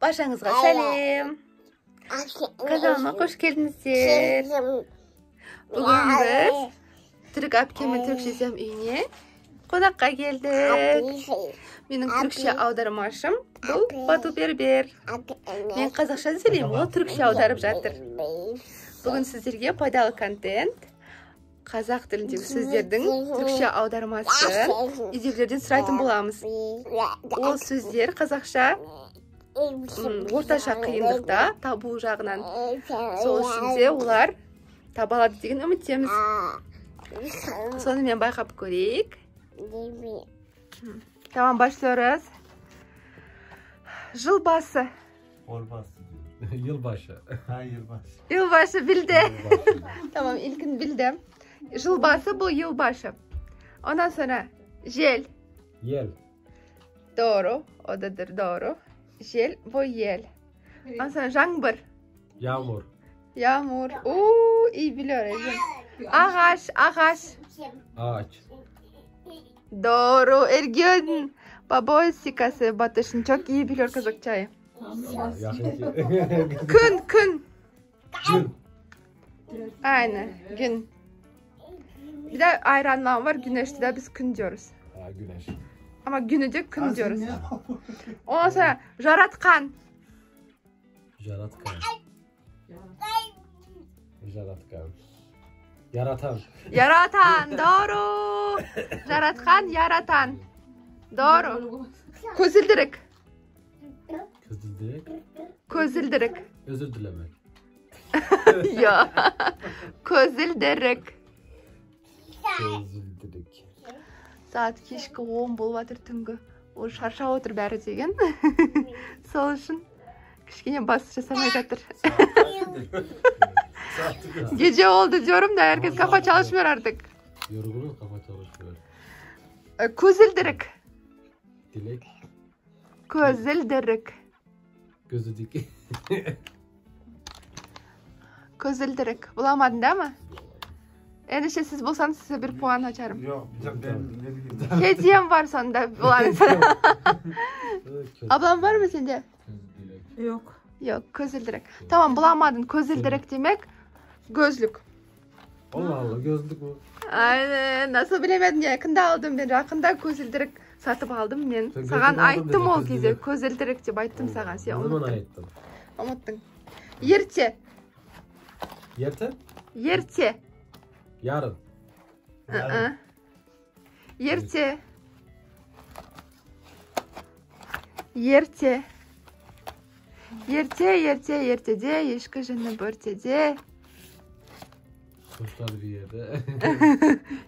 Başınızga selam. Kanalıma hoş geldinizler. Bugün biz Türk Apkem'e Türkçesem uyine konakka geldik. Benim Türkçe audarmaşım bu Batu Berber. Ben Kazakça söyleyeyim, o Türkçe audarıp жатыр. Bugün sizlerge пайдалы контент, Kazak dilindегі сөздердің Türkçe аудармасын izleyicilerden сұрайтын боламыз. Ол сөздер қазақша орташа қиындықта табу жағынан. Сол үшін де олар таба алады деген үміттеміз. Соны мен байқап көрейік. Tamam, başlıyoruz. Yılbaşı. Yılbaşı. Ha, yılbaşı. Yılbaşı bildi. Tamam, ilkin bildim. Yılbaşı bu yılbaşı. Ondan sonra jel. Yel. Doğru. O dadır doğru. Jel bu yel. Ondan sonra жаңбыр. Yağmur. Yağmur. Oo, iyi biliyor Ecem. Ağaç. Ağaç. Ağaç. Doğru. Ergün. Babosikası Batış'ın çok iyi biliyor Kazakçayı. Gün. Gün. Aynen. Gün. Bir de ayranlar var. Güneşte de biz gün diyoruz. Ha, güneş. Ama günü de gün diyoruz. Ondan sonra jaratkan. Jaratkan. Jaratkan. Yaratan. Yaratan. Doğru. Jaratkan, yaratan. Doğru. Közüldürük. Közüldürük. Közüldürük. Özür dilemek. Ya. Közüldürük. Közüldürük. Saat kешкі 10 болып жатыр түнгі. Ол шаршап отыр бәрі деген. Сол үшін кішкене бас жасамай жатыр. Gece oldu diyorum da herkes kafa çalışmıyor artık. Yorgunum, kafa çalışmıyor. Közüldürük. Dilek. Közüldürük. Gözü dik. Közüldürük. Bulamadın değil mi? Endişe siz bulsanız size bir puan açarım. Yok, ben ne bileyim. Hediyem var sonunda bulanın sana. Ablam var mı sende? Yok. Yok, közüldürük. Tamam, bulamadın. Közüldürük demek gözlük. Allah Allah, gözlük bu. Aynen, nasıl bilemedin ya, yakında aldım ben. Yakında közüldürük satıp aldım ben. Sen Sağan gözlük aldın ayttım dedi, ol közlük. keze. Közüldürük dep ayttım sağan. Sen Ne zaman unuttun. ayıttın? Unuttun. Yerçe. Yerte? Yerçe. Yarın. Yerçe. Yerçe. Yerçede ешкі жыны бөртеде. Kuşlar bir yerde.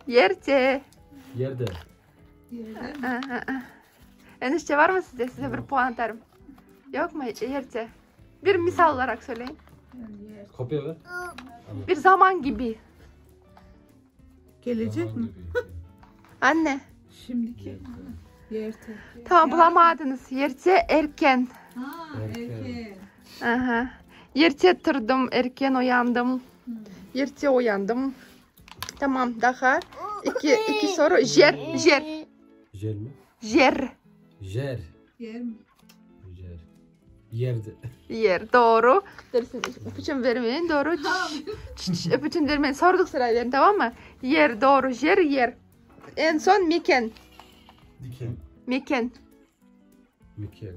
Yerçe. Yerde. Enişte var mı size? Size bir puan atarım. Yok mu yerçe? Bir misal olarak söyleyin. Kopya ver. Bir zaman gibi. Gelecek mi? Anne. Şimdiki. Yerte. Tamam, bulamadınız. Yerçe erken. Ha, erken. Aha. Yerçe tırdım, erken uyandım. Yerçe uyandım. Tamam, daha iki soru. Jer. Jer mi? Jer. Jer. Yer mi? Jer. Yerde. Yer. Doğru. Dersin, ipucu vermeyin. Doğru. İpucu vermeyin. Sorduk sırayla, tamam mı? Yer. Doğru. Jer. Yer. En son mekan. Diken. Mekan. Mikel.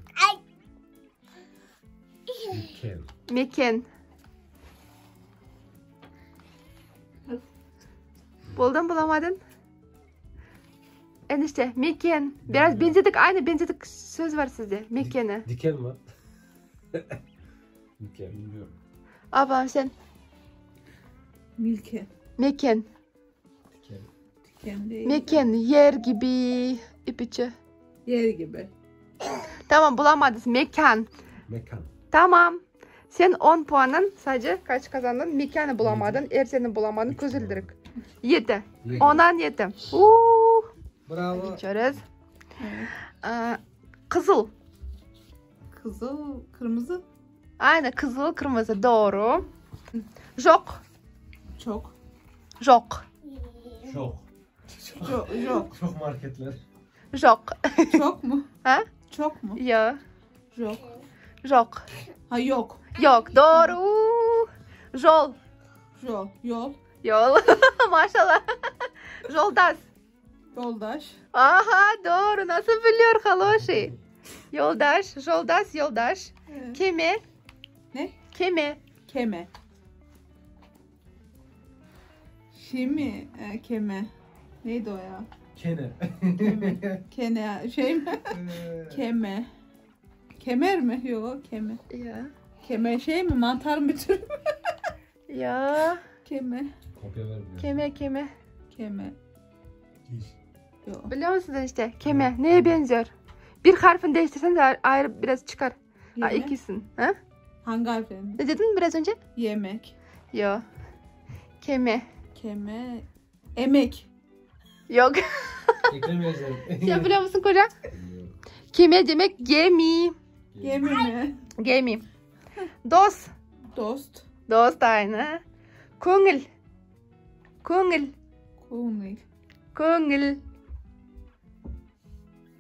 Mikel. Mekan. Buldun, bulamadın? Enişte, mekan. Biraz benzedik, aynı benzedik söz var sizde. Mekanı. Diken mi? Mikel. Bilmiyorum. Ablam sen. Milke. Mekan. Diken. Diken değil. Mekan, yer gibi. İpucu. Yer gibi. Tamam, bulamadınız. Mekan. Mekan. Tamam. Sen 10 puanın sadece kaç kazandın? Mekanı bulamadın, erseni bulamadın, közüldürük. 7. 10'dan 7. Bravo. Geçiyoruz. Evet. Kızıl. Kızıl, kırmızı. Aynen, kızıl, kırmızı. Doğru. Jok. Çok. Jok. Çok. Yok. Çok marketler. Jok. Çok mu? Ha? Çok mu? Ya. Yok. Yok. Ha yok. Yok. Doğru. Jol. Yol. Yol. Yol. Maşallah. Joldaş. Yoldaş. Aha doğru. Nasıl biliyor Haloşi? Yoldaş. Joldaş. Yoldaş. Evet. Keme. Ne? Keme. Keme. Şimdi keme. Neydi o ya? Kene. Keme. Kene şey mi? Keme. Kemer mi? Yok keme. Ya. Keme şey mi? Mantar mı tür mü? Ya. Keme. Kopya ver biraz. Keme. Keme. Diş. Yok. Biliyor musunuz işte? Keme. Neye benziyor? Bir harfini değiştirsen de ayrı biraz çıkar. Ha, Yemek. ikisin. Ha? Hangi harfim? Ne dedin biraz önce? Yemek. Yok. Keme. Keme. Emek. Yok. Eklemeyeceğim. Sen biliyor musun koca? Keme demek gemi. Gemi mi? Gemi. Dost. Dost. Dost aynı. Kungel. Kungel. Kunil. Kungel.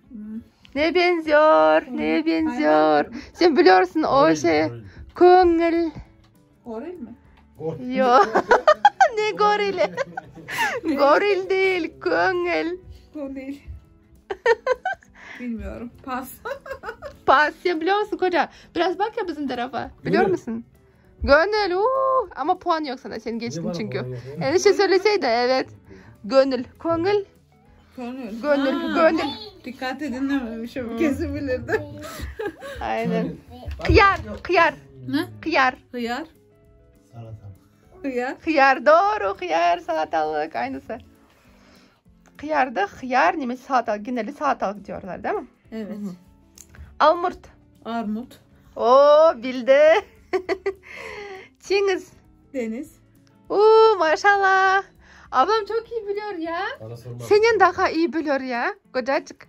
Hmm. Ne benziyor? Neye benziyor? Hayvan. Sen biliyorsun o şey. Kungel. Goril mi? Yok. Ne gorili? Goril değil. Kungel. Kunil. Bilmiyorum. Pas. Pas. Sen biliyor musun koca? Biraz bak ya bizim tarafa. Biliyor Gönül. musun? Gönül. Ama puan yok sana. Sen geçtin çünkü. Enişte söyleseydi evet. Gönül. Kungel. Gönül. Gönül. Ha, Gönül. Dikkat dinlememişim. Kesin bilirdim. Aynen. Kıyar. Kıyar. Ne? Kıyar. Hıyar. Salata. Hıyar. Hıyar doğru. Hıyar salatalık aynısı. Hıyar da hıyar neymiş salatalık. Genelde salatalık diyorlar değil mi? Evet. Almurt. Armut. Oo bildi. Çingiz. Deniz. Oo maşallah. Ablam çok iyi biliyor ya. Bana sorma. Senin daha iyi biliyor ya. Kocacık.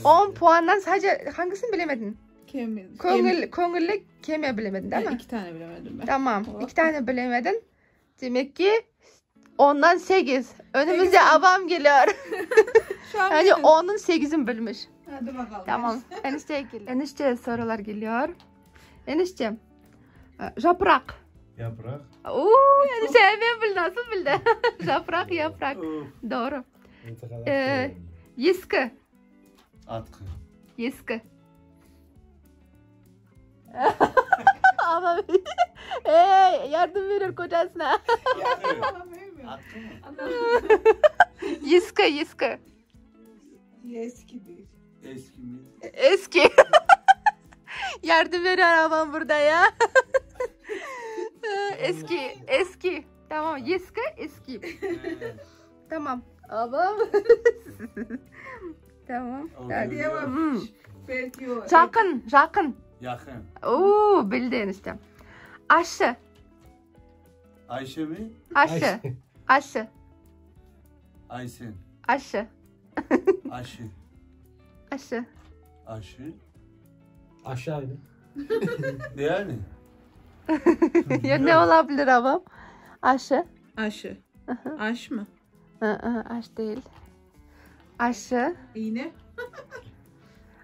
10 puandan sadece hangisini bilemedin? Kemil. Kongül'le kemiği bilemedin değil mi? 2 tane bilemedim ben. Tamam. Oh. 2 tane bilemedin. Demek ki ondan 8. Önümüzde Sekiz. abam geliyor. Şu an Yani benim. 10'un 8'ini bölmüş. Hadi bakalım. Tamam. Enişte geliyor. Enişte sorular geliyor. Enişte. Yaprak. Yaprak. Oo, enişte hemen bildi. Nasıl bildi? Yaprak. Of. Doğru. İntikal Yiskı. Atkı. Yiskı. Ama yardım verir kocasına. Atkı mı? Yiskı. Eski değil. Eski mi? Eski. Yardım veriyor abam burada ya. Eski. Tamam. Yiskı eski. Tamam. Abam. Tamam. Hadi Hmm. Belki o. Yakın. Yakın. Oo, bildin işte. Aşı. Ayşe mi? Aşı. Aysen. Aşı. Aşı. Aşı. Aşı. Aşağı in. Ne yani? Ya ne olabilir abam? Aşı. Aşı. Aş mı? Aş değil. Aşı. İğne.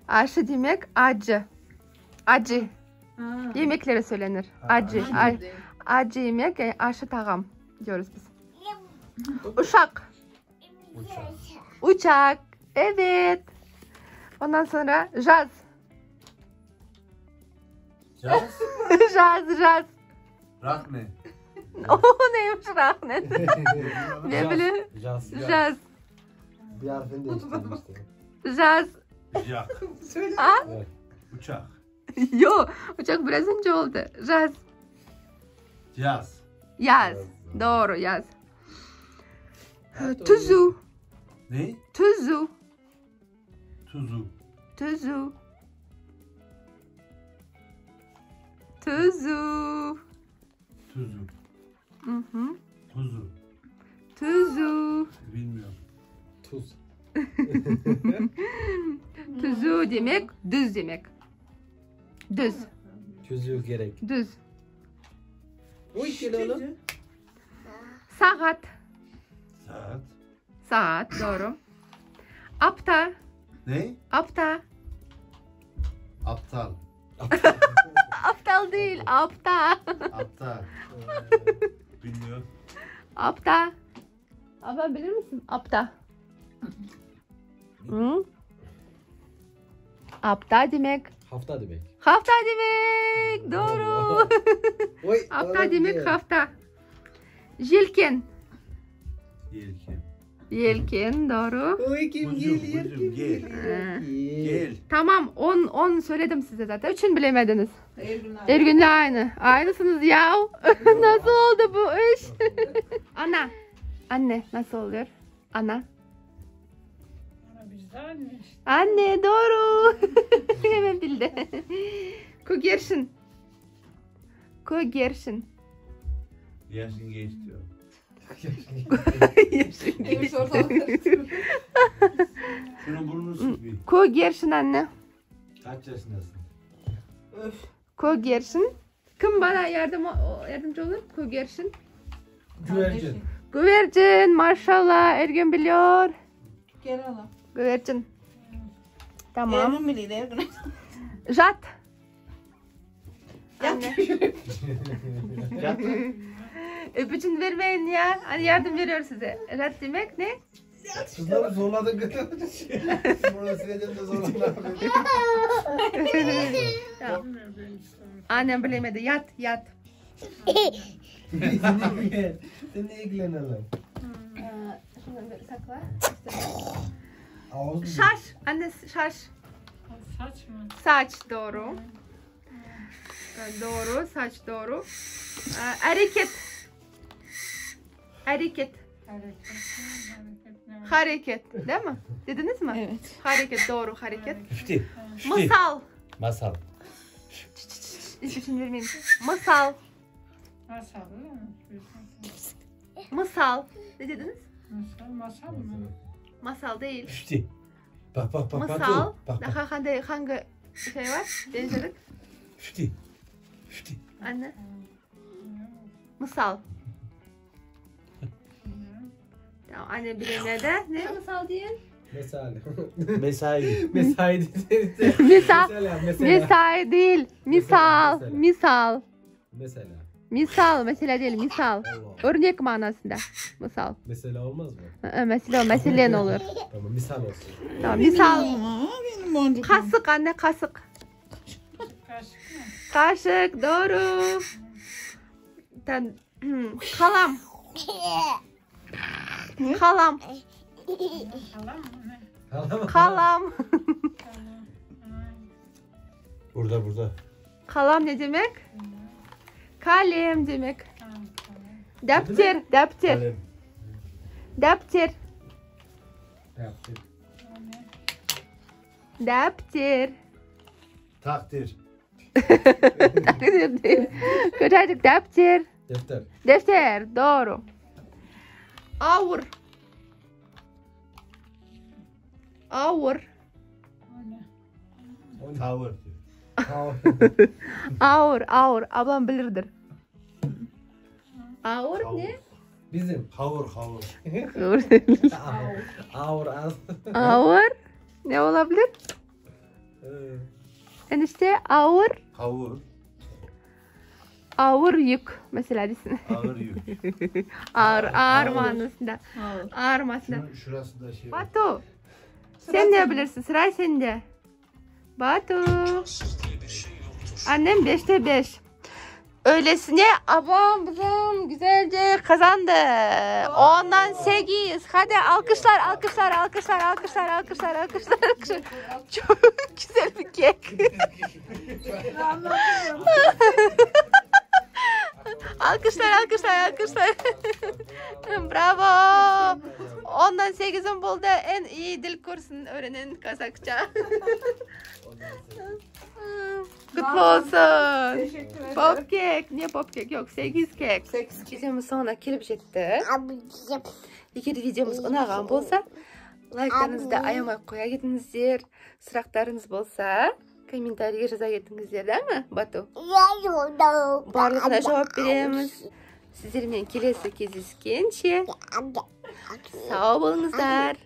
Aşı demek acı. Acı. Ha. Yemeklere söylenir. Ha, Acı. Acı değil. Acı yemek yani aşı tağam diyoruz biz. Uşak. Uçak. Evet. Ondan sonra jaz. Caz. Jaz. Rahme. O neymiş rahmet? Ne bileyim? Jaz. Bir harfini değiştirdim işte. Jaz. Jak. Söyle. Evet. Uçak. Yo. Uçak biraz önce oldu. Jaz. Caz. Yaz. Doğru yaz. Tuzu. Ne? Tuzu. Tuzu. Tuzu. Tuzu. Tuzu. Mhm. Tuzu. Tuzu. Bilmiyorum. Tuz. Tuzu demek düz demek. Düz. Tuz gerek. Düz. Uy gel oğlum. Saat. Saat. Saat doğru. Apta. Ne? Apta. Aptal. Aptal değil, apta. Aptal. Bilmiyorum. Apta. Abla bilir misin? Apta. Hı? Apta demek. Hafta demek. Hafta demek. Doğru. Oy, Hafta demek hafta. Yelken. Yelken. Yelken doğru. Oy kim Kuzum, geliyor? kuzum, gel. Gel. Tamam 10 söyledim size zaten. Üçün bilemediniz. Ergün abi. Ergün'le aynı. Aynısınız ya. Nasıl oldu bu iş? Ana. Anne nasıl oluyor? Ana. Anne doğru. Hemen bildi. Kugerşin. Kugerşin. Yaşın geçti o. Demiş ortalık. Şunun burnunu sık bir. Kugerşin anne. Kaç yaşındasın? Öf. Kugerşin. Kim bana yardımcı olur? Kugerşin. Güvercin. Güvercin maşallah Ergün biliyor. Gel hala. Güvercin. Tamam. Ergün biliydi Ergün. Jat. Yat. Anne. Yatın. Öpücün vermeyin ya. Hani yardım veriyor size. Jat demek ne? Kızları zorladın kız. Burada sileceğim de zorladın. Tamam. Annem bilemedi. Yat, yat. Sen ne ilgilenelim? Şunu bir sakla. Ağız mı? Şaş. Anne şaş. Saç mı? Saç doğru. Doğru. Saç doğru. Hareket. Hareket. Hareket. Değil mi? Dediniz mi? Evet. Hareket doğru. Hareket. Üfti. Masal. Masal. İsim vermeyin. Masal. Masal değil mi? Masal. Ne dediniz? Masal mı? Masal değil. Üfti. Bak bak bak. Masal. Bak bak. Daha hangi şey var? Benzerlik. Üfti. Üfti. Anne. Masal. Tamam anne bilemedi. Ne masal diyen? Mesai. Mesai. Mesai dedi. Misal. Mesela. Misal değil. Misal. Mesela. Misal. Mesela. Misal. Mesela değil. Misal. Allah. Örnek manasında. Misal. Mesela olmaz mı? Mesela o mesele ne olur? Tamam misal olsun. Tamam misal. Aa, benim boncuk. Kasık anne kasık. Kaşık mı? Kaşık doğru. Kalam. Kalam. Kalam mı? Ne? Kalam. Kalam. Burada. Kalam ne demek? Kalem demek. Tamam. Defter. Defter. Kalem. Defter. Yaptı. Defter. Takdir. Takdir değil. Kötücük defter. Defter. Defter. Doğru. Avur. Avur. Tavır. Avur. Avur. Ablam bilirdir. Avur ne? Bizim. Havur. Avur. Ağır az. Avur. Ne olabilir? Enişte avur. Havur. Ağır yük. Mesela desin. Ağır yük. Ağır manasında. Ağır manasında. Şurasında şey var. Batu. Sen ne bilirsin? Sıra sende. Batu. Annem 5'te 5. Öylesine abam güzelce kazandı. Ondan 8. Hadi alkışlar. Çok güzel bir kek. Alkışlar. Bravo. Ondan 8'in buldu. En iyi dil kursunu öğrenen Kazakça. Kutlu olsun. Teşekkür ederim. Pop kek. Niye pop kek? Yok 8 kek. 8 Videomuz sonuna kelip жетті. Егер видеомыз ұнаған болса, лайктарыңызды аямай қоя кетіңіздер. Сұрақтарыңыз болса, комментарийге жаза кетіңіздер, да ма, Бату? Барлығына жауап береміз. Сіздермен келесі кездескенше сау болыңыздар.